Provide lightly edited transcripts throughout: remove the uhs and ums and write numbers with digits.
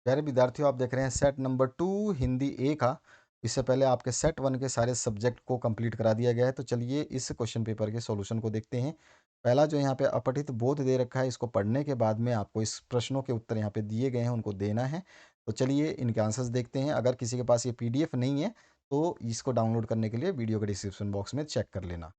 प्यारे विद्यार्थियों, आप देख रहे हैं सेट नंबर 2 हिंदी ए का। इससे पहले आपके सेट 1 के सारे सब्जेक्ट को कंप्लीट करा दिया गया है। तो चलिए इस क्वेश्चन पेपर के सॉल्यूशन को देखते हैं। पहला जो यहाँ पे अपठित बोध दे रखा है, इसको पढ़ने के बाद में आपको इस प्रश्नों के उत्तर यहाँ पे दिए गए हैं, उनको देना है। तो चलिए इनके आंसर्स देखते हैं। अगर किसी के पास ये पीडीएफ नहीं है तो इसको डाउनलोड करने के लिए वीडियो के डिस्क्रिप्शन बॉक्स में चेक कर लेना।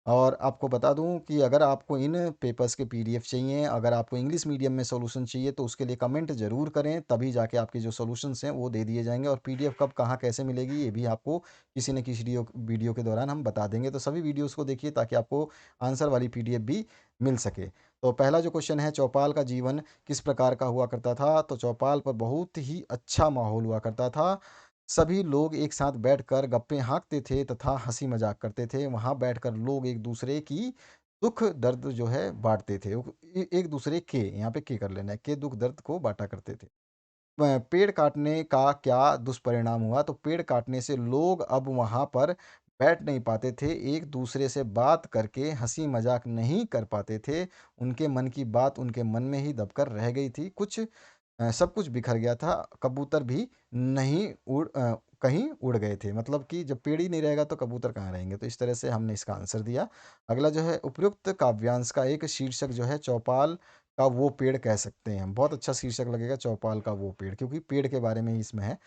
और आपको बता दूँ कि अगर आपको इन पेपर्स के पीडीएफ चाहिए, अगर आपको इंग्लिश मीडियम में सॉल्यूशन चाहिए तो उसके लिए कमेंट ज़रूर करें, तभी जाके आपके जो सॉल्यूशंस हैं वो दे दिए जाएँगे। और पीडीएफ कब, कहाँ, कैसे मिलेगी ये भी आपको किसी न किसी वीडियो के दौरान हम बता देंगे। तो सभी वीडियोज़ को देखिए ताकि आपको आंसर वाली पीडीएफ भी मिल सके। तो पहला जो क्वेश्चन है, चौपाल का जीवन किस प्रकार का हुआ करता था? तो चौपाल पर बहुत ही अच्छा माहौल हुआ करता था। सभी लोग एक साथ बैठकर गप्पे हाँकते थे तथा हँसी मज़ाक करते थे। वहाँ बैठकर लोग एक-दूसरे की दुःख-दर्द जो है बाँटते थे। एक-दूसरे के, यहाँ पे के कर लेना है, के दुःख-दर्द को बाँटा करते थे। पेड़ काटने का क्या दुष्परिणाम हुआ? तो पेड़ काटने से लोग अब वहाँ पर बैठ नहीं पाते थे, एक-दूसरे से बात करके हँसी-मज़ाक नहीं कर पाते थे। उनके मन की बात उनके मन में ही दबकर रह गई थी। सब कुछ बिखर गया था, कबूतर भी नहीं कहीं उड़ गए थे। मतलब कि जब पेड़ ही नहीं रहेगा तो कबूतर कहाँ रहेंगे? तो इस तरह से हमने इसका आंसर दिया। अगला जो है, उपयुक्त काव्यांश का एक शीर्षक जो है, चौपाल का वो पेड़ कह सकते हैं हम। बहुत अच्छा शीर्षक लगेगा, चौपाल का वो पेड़, क्योंकि पेड़ के बारे में ही इसमें है।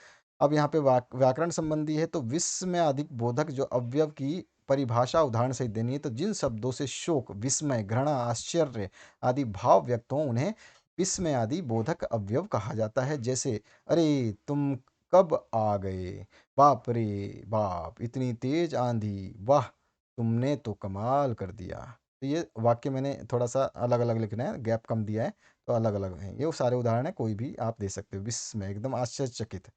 अब यहाँ पे व्याकरण संबंधी है, तो विस्मयादिक बोधक जो अवयव की परिभाषा उदाहरण सहित देनी है। तो जिन शब्दों से शोक, विस्मय, घृणा, आश्चर्य आदि भाव व्यक्त हों, उन्हें विस्मय आदि बोधक अवयव कहा जाता है। जैसे, अरे तुम कब आ गए, बाप रे बाप, इतनी तेज आंधी, वाह तुमने तो कमाल कर दिया। तो ये वाक्य मैंने थोड़ा सा अलग अलग लिखना है, गैप कम दिया है, तो अलग अलग हैं ये। वो सारे उदाहरण है, कोई भी आप दे सकते हो। विस्मय, एकदम आश्चर्यचकित।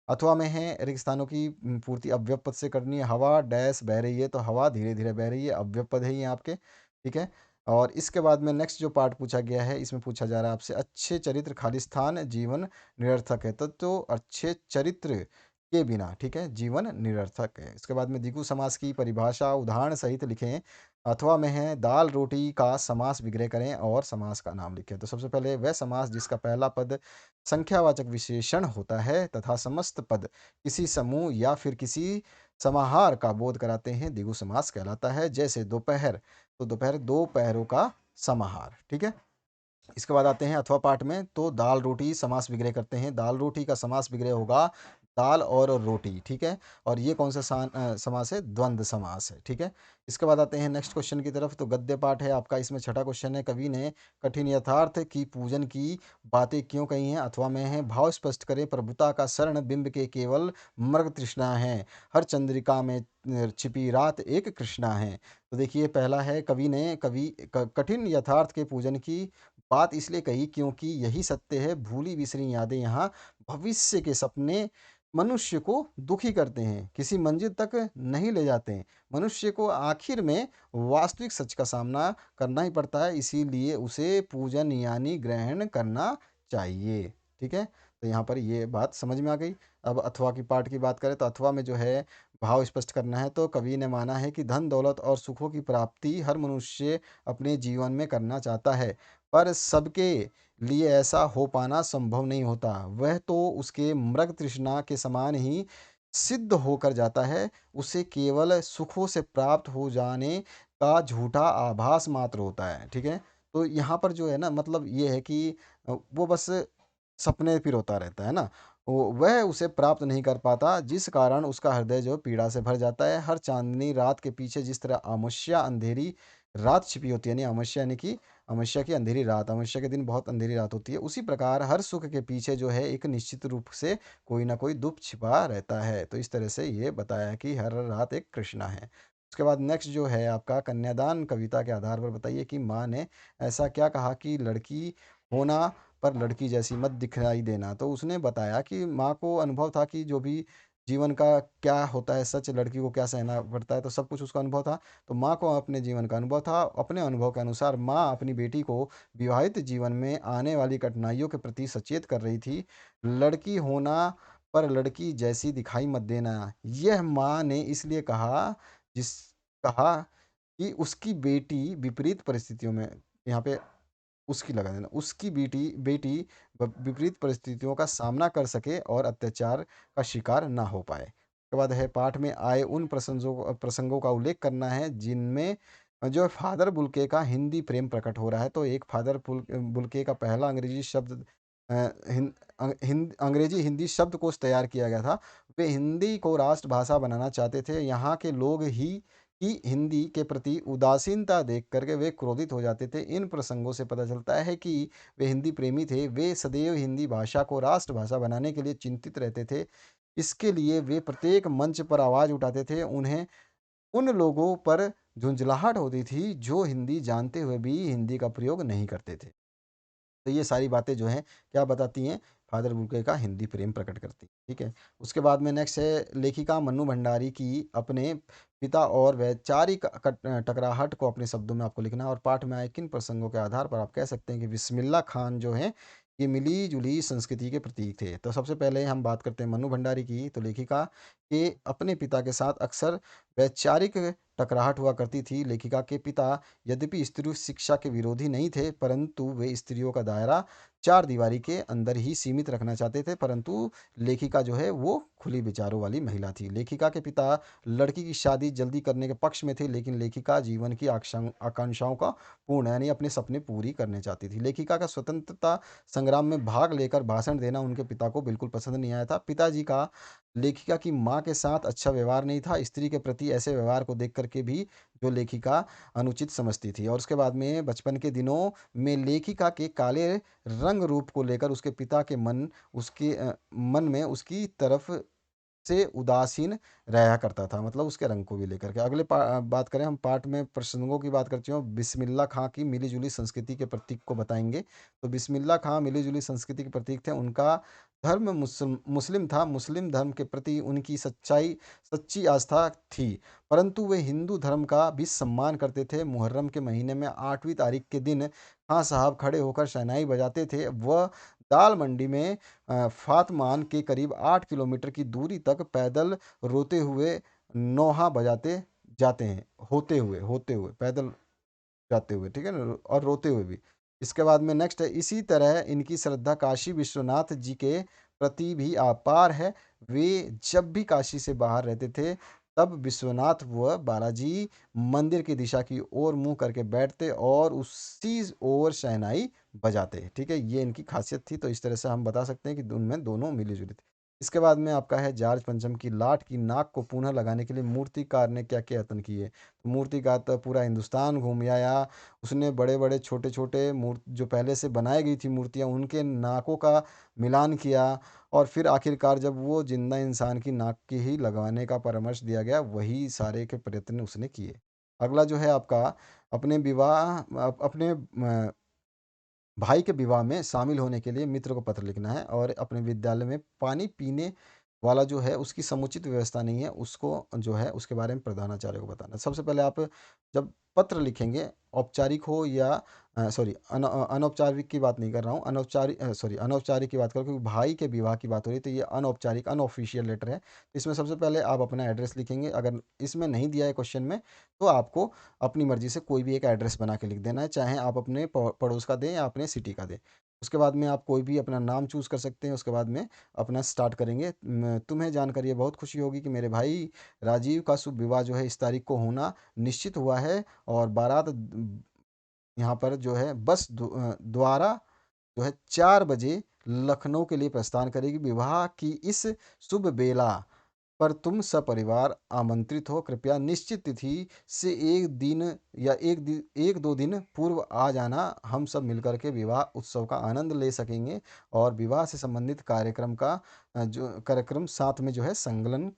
अथवा में है, रेगिस्तानों की पूर्ति अव्यय पद से करनी है। हवा डैश बह रही है, तो हवा धीरे धीरे बह रही है, अव्यय पद है ये आपके, ठीक है। और इसके बाद में नेक्स्ट जो पार्ट पूछा गया है, इसमें पूछा जा रहा है आपसे, अच्छे चरित्र खालिस्तान जीवन निरर्थक है। तो अच्छे चरित्र के बिना, ठीक है, जीवन निरर्थक है। इसके बाद में द्विगु समास की परिभाषा उदाहरण सहित लिखें। अथवा में है, दाल रोटी का समास विग्रह करें और समास का नाम लिखें। तो सबसे पहले, वह समास जिसका पहला पद संख्यावाचक विशेषण होता है तथा समस्त पद किसी समूह या फिर किसी समाहार का बोध कराते हैं, द्विगु समास कहलाता है। जैसे दोपहर, तो दोपहर दो पहरों का समाहार, ठीक है। इसके बाद आते हैं अथवा पाठ में, तो दाल रोटी समास विग्रह करते हैं। दाल रोटी का समास विग्रह होगा दाल और रोटी, ठीक है। और ये कौन सा समास है? द्वंद्व समास है, ठीक है। इसके बाद आते हैं नेक्स्ट क्वेश्चन की तरफ। तो गद्य पाठ है आपका, इसमें छठा क्वेश्चन है, कवि ने कठिन यथार्थ की पूजन की बातें क्यों कही हैं? अथवा में है, भाव स्पष्ट करें, प्रभुता का शरण बिंब के केवल मर्ग तृष्णा है, हर चंद्रिका में छिपी रात एक कृष्णा है। तो देखिए, पहला है, कठिन यथार्थ के पूजन की बात इसलिए कही क्योंकि यही सत्य है, भूली बिसरी यादें यहाँ भविष्य के सपने मनुष्य को दुखी करते हैं, किसी मंजिल तक नहीं ले जाते हैं। मनुष्य को आखिर में वास्तविक सच का सामना करना ही पड़ता है, इसीलिए उसे पूजन यानी ग्रहण करना चाहिए, ठीक है। तो यहाँ पर ये बात समझ में आ गई। अब अथवा की पाठ की बात करें, तो अथवा में जो है भाव स्पष्ट करना है। तो कवि ने माना है कि धन दौलत और सुखों की प्राप्ति हर मनुष्य अपने जीवन में करना चाहता है, पर सबके लिए ऐसा हो पाना संभव नहीं होता। वह तो उसके मृग तृष्णा के समान ही सिद्ध होकर जाता है। उसे केवल सुखों से प्राप्त हो जाने का झूठा आभास मात्र होता है, ठीक है। तो यहाँ पर जो है ना, मतलब ये है कि वो बस सपने पिरोता रहता है ना, वह उसे प्राप्त नहीं कर पाता, जिस कारण उसका हृदय जो पीड़ा से भर जाता है। हर चांदनी रात के पीछे जिस तरह अमावस्या अंधेरी रात छिपी होती है, यानी अमावस्या यानी कि अमावस्या की अंधेरी रात, अमावस्या के दिन बहुत अंधेरी रात होती है, उसी प्रकार हर सुख के पीछे जो है एक निश्चित रूप से कोई ना कोई दुख छिपा रहता है। तो इस तरह से ये बताया कि हर रात एक कृष्णा है। उसके बाद नेक्स्ट जो है आपका, कन्यादान कविता के आधार पर बताइए कि माँ ने ऐसा क्या कहा कि लड़की होना पर लड़की जैसी मत दिखाई देना। तो उसने बताया कि माँ को अनुभव था कि जो भी जीवन का क्या होता है सच, लड़की को क्या सहना पड़ता है, तो सब कुछ उसका अनुभव था। तो माँ को अपने जीवन का अनुभव था। अपने अनुभव के अनुसार माँ अपनी बेटी को विवाहित जीवन में आने वाली कठिनाइयों के प्रति सचेत कर रही थी। लड़की होना पर लड़की जैसी दिखाई मत देना, यह माँ ने इसलिए कहा कि उसकी बेटी विपरीत परिस्थितियों में, यहाँ पे उसकी लगा देना। उसकी बेटी बेटी विपरीत परिस्थितियों का सामना कर सके और अत्याचार का शिकार ना हो पाए। उसके बाद है पाठ में आए उन प्रसंगों का उल्लेख करना है जिनमें जो फादर बुल्के का हिंदी प्रेम प्रकट हो रहा है। तो एक फादर बुल्के का पहला अंग्रेजी शब्द अंग्रेजी हिंदी शब्दकोश तैयार किया गया था। वे हिंदी को राष्ट्रभाषा बनाना चाहते थे। यहाँ के लोग ही की हिंदी के प्रति उदासीनता देख कर के वे क्रोधित हो जाते थे। इन प्रसंगों से पता चलता है कि वे हिंदी प्रेमी थे। वे सदैव हिंदी भाषा को राष्ट्रभाषा बनाने के लिए चिंतित रहते थे। इसके लिए वे प्रत्येक मंच पर आवाज़ उठाते थे। उन्हें उन लोगों पर झुंझलाहट होती थी जो हिंदी जानते हुए भी हिंदी का प्रयोग नहीं करते थे। तो ये सारी बातें जो हैं क्या बताती हैं? फादर बुल्के का हिंदी प्रेम प्रकट करती हैं, ठीक है? उसके बाद में नेक्स्ट है लेखिका मन्नू भंडारी की अपने पिता और वैचारिक टकराहट को अपने शब्दों में आपको लिखना है और पाठ में आए किन प्रसंगों के आधार पर आप कह सकते हैं कि बिस्मिल्लाह खान जो हैं, ये मिली-जुली संस्कृति के प्रतीक थे। तो सबसे पहले हम बात करते हैं मन्नू भंडारी की, तो लेखिका के अपने पिता के साथ अक्सर वैचारिक टकराहट हुआ करती थी। लेखिका के पिता यद्यपि स्त्री शिक्षा के विरोधी नहीं थे, परंतु वे स्त्रियों का दायरा चार दीवारी के अंदर ही सीमित रखना चाहते थे। परंतु लेखिका जो है वो खुली विचारों वाली महिला थी। लेखिका के पिता लड़की की शादी जल्दी करने के पक्ष में थे, लेकिन लेखिका जीवन की आकांक्षाओं का पूर्ण यानी अपने सपने पूरी करने चाहती थी। लेखिका का स्वतंत्रता संग्राम में भाग लेकर भाषण देना उनके पिता को बिल्कुल पसंद नहीं आया था। पिताजी का लेखिका की माँ के साथ अच्छा व्यवहार नहीं था। स्त्री के प्रति ऐसे व्यवहार को देख कर के भी जो लेखिका अनुचित समझती थी। और उसके बाद में बचपन के दिनों में लेखिका के काले रंग रूप को लेकर उसके पिता के मन में उसकी तरफ से उदासीन रहा करता था, मतलब उसके रंग को भी लेकर के। बात करें हम पाठ में प्रसंगों की बात करते हो, बिस्मिल्लाह खां की मिली-जुली संस्कृति के प्रतीक को बताएँगे। तो बिस्मिल्लाह खां मिली-जुली संस्कृति के प्रतीक थे। उनका धर्म मुस्लिम था। मुस्लिम धर्म के प्रति उनकी सच्ची आस्था थी, परंतु वे हिंदू धर्म का भी सम्मान करते थे। मुहर्रम के महीने में 8वीं तारीख के दिन खां साहब खड़े होकर शहनाई बजाते थे। वह दाल मंडी में फातमान के करीब 8 किलोमीटर की दूरी तक पैदल रोते हुए नौहा बजाते जाते हैं, होते हुए पैदल जाते हुए, ठीक है ना? और रोते हुए भी। इसके बाद में नेक्स्ट है इसी तरह इनकी श्रद्धा काशी विश्वनाथ जी के प्रति भी अपार है। वे जब भी काशी से बाहर रहते थे, तब विश्वनाथ व बालाजी मंदिर की दिशा की ओर मुँह करके बैठते और उसी ओर शहनाई बजाते, ठीक है? ये इनकी खासियत थी, तो इस तरह से हम बता सकते हैं कि उनमें दोनों मिली-जुली थी। इसके बाद में आपका है जार्ज पंचम की लाट की नाक को पुनः लगाने के लिए मूर्तिकार ने क्या-क्या यत्न किए? मूर्तिकार तो पूरा हिंदुस्तान घूम आया। उसने बड़े-बड़े, छोटे-छोटे जो पहले से बनाई गई थी मूर्तियाँ, उनके नाकों का मिलान किया और फिर आखिरकार जब वो ज़िंदा इंसान की नाक की ही लगवाने का परामर्श दिया गया, वही सारे के प्रयत्न उसने किए। अगला जो है आपका अपने भाई के विवाह में शामिल होने के लिए मित्र को पत्र लिखना है और अपने विद्यालय में पानी पीने वाला जो है उसकी समुचित व्यवस्था नहीं है, उसको जो है उसके बारे में प्रधानाचार्य को बताना है। सबसे पहले आप जब पत्र लिखेंगे, औपचारिक हो या अनौपचारिक की बात नहीं कर रहा हूँ, अनौपचारिक की बात कर रहा हूँ क्योंकि भाई के विवाह की बात हो रही है, तो ये अनौपचारिक अनऑफिशियल लेटर है। इसमें सबसे पहले आप अपना एड्रेस लिखेंगे। अगर इसमें नहीं दिया है क्वेश्चन में, तो आपको अपनी मर्ज़ी से कोई भी एक एड्रेस बना के लिख देना है, चाहे आप अपने पड़ोस का दें या अपने सिटी का दें। उसके बाद में आप कोई भी अपना नाम चूज़ कर सकते हैं, उसके बाद में अपना स्टार्ट करेंगे। तुम्हें जानकर ये बहुत खुशी होगी कि मेरे भाई राजीव का शुभ विवाह जो है इस तारीख को होना निश्चित हुआ है और बारात यहाँ पर जो है द्वारा जो है 4 बजे लखनऊ के लिए प्रस्थान करेगी। विवाह की इस शुभ बेला पर तुम सपरिवार आमंत्रित हो। कृपया निश्चित तिथि से 1 दिन या 1-2 दिन पूर्व आ जाना। हम सब मिलकर के विवाह उत्सव का आनंद ले सकेंगे और विवाह से संबंधित जो कार्यक्रम साथ में जो है संकलन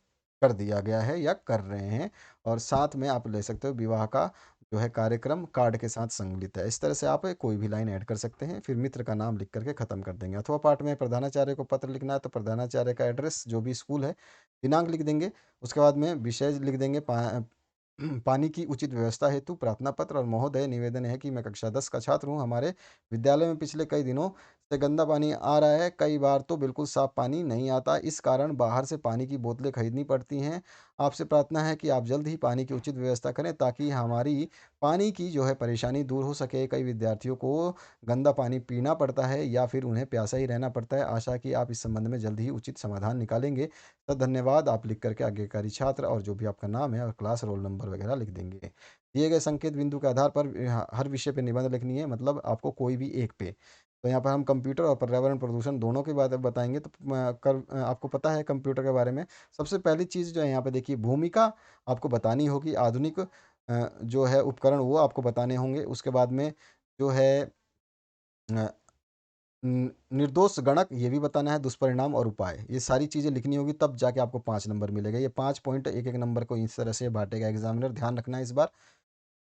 कर दिया गया है या कर रहे हैं और साथ में आप ले सकते हो विवाह का जो है कार्यक्रम कार्ड के साथ संकलित है। इस तरह से आप कोई भी लाइन ऐड कर सकते हैं, फिर मित्र का नाम लिख करके ख़त्म कर देंगे। अथवा पाठ में प्रधानाचार्य को पत्र लिखना है तो प्रधानाचार्य का एड्रेस जो भी स्कूल है, दिनांक लिख देंगे। उसके बाद में विषय लिख देंगे पानी की उचित व्यवस्था हेतु प्रार्थना पत्र और महोदय निवेदन है कि मैं कक्षा 10 का छात्र हूँ। हमारे विद्यालय में पिछले कई दिनों से गंदा पानी आ रहा है, कई बार तो बिल्कुल साफ पानी नहीं आता। इस कारण बाहर से पानी की बोतलें खरीदनी पड़ती हैं। आपसे प्रार्थना है कि आप जल्द ही पानी की उचित व्यवस्था करें ताकि हमारी पानी की जो है परेशानी दूर हो सके। कई विद्यार्थियों को गंदा पानी पीना पड़ता है या फिर उन्हें प्यासा ही रहना पड़ता है। आशा है कि आप इस संबंध में जल्द ही उचित समाधान निकालेंगे। तो धन्यवाद। आप लिख करके आज्ञाकारी छात्र और जो भी आपका नाम है और क्लास रोल नंबर वगैरह लिख देंगे। दिए गए संकेत बिंदु के आधार पर हर विषय पे निबंध लिखनी है, मतलब आपको कोई भी एक पे। तो यहाँ पर हम कंप्यूटर और पर्यावरण प्रदूषण दोनों के बारे में बताएंगे। तो आपको पता है कंप्यूटर के बारे में। सबसे पहली चीज़ जो है यहाँ पे देखिए, भूमिका आपको बतानी होगी। आधुनिक जो है उपकरण वो आपको बताने होंगे। उसके बाद में जो है अ, निर्दोष गणक ये भी बताना है, दुष्परिणाम और उपाय, ये सारी चीज़ें लिखनी होगी, तब जाके आपको 5 नंबर मिलेगा। ये 5 पॉइंट एक एक नंबर को इस तरह से बांटेगा एग्जामिनर, ध्यान रखना है इस बार।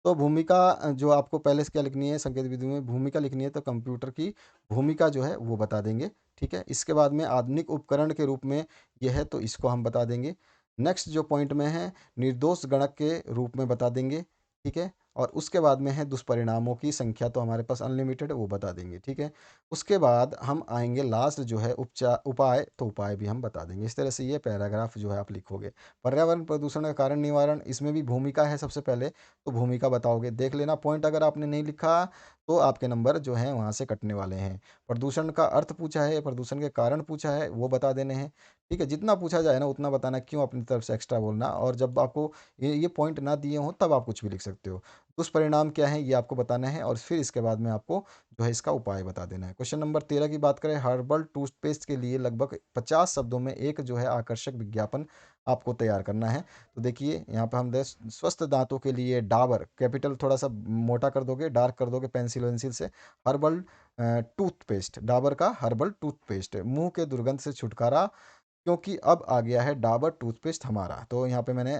तो भूमिका जो आपको पहले से क्या लिखनी है, संकेत बिंदु में भूमिका लिखनी है, तो कंप्यूटर की भूमिका जो है वो बता देंगे। ठीक है, इसके बाद में आधुनिक उपकरण के रूप में यह है, तो इसको हम बता देंगे। नेक्स्ट जो पॉइंट में है, निर्दोष गणक के रूप में बता देंगे। ठीक है, और उसके बाद में है दुष्परिणामों की संख्या, तो हमारे पास अनलिमिटेड है, वो बता देंगे। ठीक है, उसके बाद हम आएंगे लास्ट जो है उपचार उपाय, तो उपाय भी हम बता देंगे। इस तरह से ये पैराग्राफ जो है आप लिखोगे। पर्यावरण प्रदूषण का कारण निवारण, इसमें भी भूमिका है सबसे पहले, तो भूमिका बताओगे। देख लेना पॉइंट, अगर आपने नहीं लिखा तो आपके नंबर जो हैं वहाँ से कटने वाले हैं। प्रदूषण का अर्थ पूछा है, प्रदूषण के कारण पूछा है, वो बता देने हैं। ठीक है, जितना पूछा जाए ना उतना बताना, क्यों अपनी तरफ से एक्स्ट्रा बोलना। और जब आपको ये पॉइंट ना दिए हों तब आप कुछ भी लिख सकते हो। दुष्परिणाम क्या है ये आपको बताना है, और फिर इसके बाद में आपको जो है इसका उपाय बता देना है। क्वेश्चन नंबर 13 की बात करें, हर्बल टूथपेस्ट के लिए लगभग 50 शब्दों में एक जो है आकर्षक विज्ञापन आपको तैयार करना है। तो देखिए यहाँ पे हम दे स्वस्थ दांतों के लिए डाबर, कैपिटल थोड़ा सा मोटा कर दोगे, डार्क कर दोगे पेंसिल वेंसिल से, हर्बल टूथपेस्ट, डाबर का हर्बल टूथपेस्ट, मुंह के दुर्गंध से छुटकारा, क्योंकि अब आ गया है डाबर टूथपेस्ट हमारा। तो यहाँ पे मैंने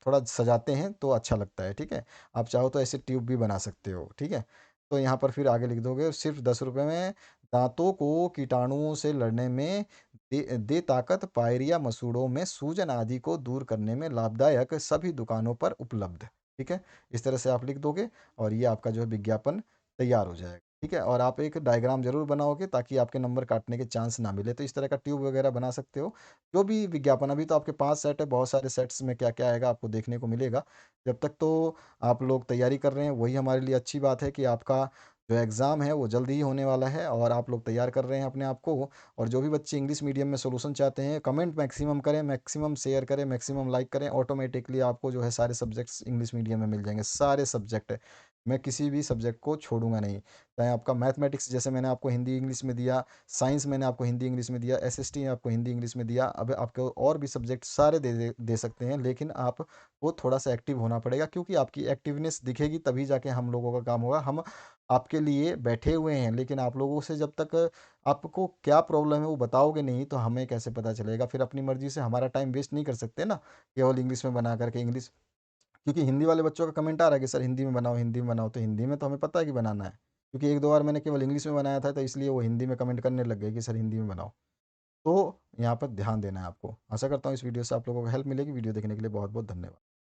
थोड़ा सजाते हैं तो अच्छा लगता है। ठीक है, आप चाहो तो ऐसे ट्यूब भी बना सकते हो। ठीक है, तो यहाँ पर फिर आगे लिख दोगे, सिर्फ 10 रुपये में दांतों को कीटाणुओं से लड़ने में दे ताकत, पायरिया मसूड़ों में सूजन आदि को दूर करने में लाभदायक, सभी दुकानों पर उपलब्ध। ठीक है, इस तरह से आप लिख दोगे और ये आपका जो है विज्ञापन तैयार हो जाएगा। ठीक है, और आप एक डायग्राम जरूर बनाओगे ताकि आपके नंबर काटने के चांस ना मिले। तो इस तरह का ट्यूब वगैरह बना सकते हो। जो भी विज्ञापन, अभी तो आपके 5 सेट है, बहुत सारे सेट्स में क्या क्या आएगा आपको देखने को मिलेगा। जब तक तो आप लोग तैयारी कर रहे हैं वही हमारे लिए अच्छी बात है कि आपका जो एग्ज़ाम है वो जल्दी ही होने वाला है और आप लोग तैयार कर रहे हैं अपने आप को। और जो भी बच्चे इंग्लिश मीडियम में सोल्यूशन चाहते हैं, कमेंट मैक्सिमम करें, मैक्सिमम शेयर करें, मैक्सिमम लाइक करें, ऑटोमेटिकली आपको जो है सारे सब्जेक्ट्स इंग्लिश मीडियम में मिल जाएंगे, सारे सब्जेक्ट। मैं किसी भी सब्जेक्ट को छोड़ूंगा नहीं, चाहे आपका मैथमेटिक्स, जैसे मैंने आपको हिंदी इंग्लिश में दिया, साइंस मैंने आपको हिंदी इंग्लिश में दिया, एसएसटी आपको हिंदी इंग्लिश में दिया, अब आपको और भी सब्जेक्ट सारे दे सकते हैं। लेकिन आप वो थोड़ा सा एक्टिव होना पड़ेगा, क्योंकि आपकी एक्टिवनेस दिखेगी तभी जाके हम लोगों का काम होगा। हम आपके लिए बैठे हुए हैं, लेकिन आप लोगों से जब तक आपको क्या प्रॉब्लम है वो बताओगे नहीं तो हमें कैसे पता चलेगा। फिर अपनी मर्जी से हमारा टाइम वेस्ट नहीं कर सकते ना, केवल इंग्लिश में बना करके। इंग्लिश, क्योंकि हिंदी वाले बच्चों का कमेंट आ रहा है कि सर हिंदी में बनाओ, हिंदी में बनाओ, तो हिंदी में तो हमें पता है कि बनाना है। क्योंकि एक दो बार मैंने केवल इंग्लिश में बनाया था, तो इसलिए वो हिंदी में कमेंट करने लग गए कि सर हिंदी में बनाओ। तो यहाँ पर ध्यान देना है आपको। आशा करता हूँ इस वीडियो से आप लोगों को हेल्प मिलेगी। वीडियो देखने के लिए बहुत बहुत धन्यवाद।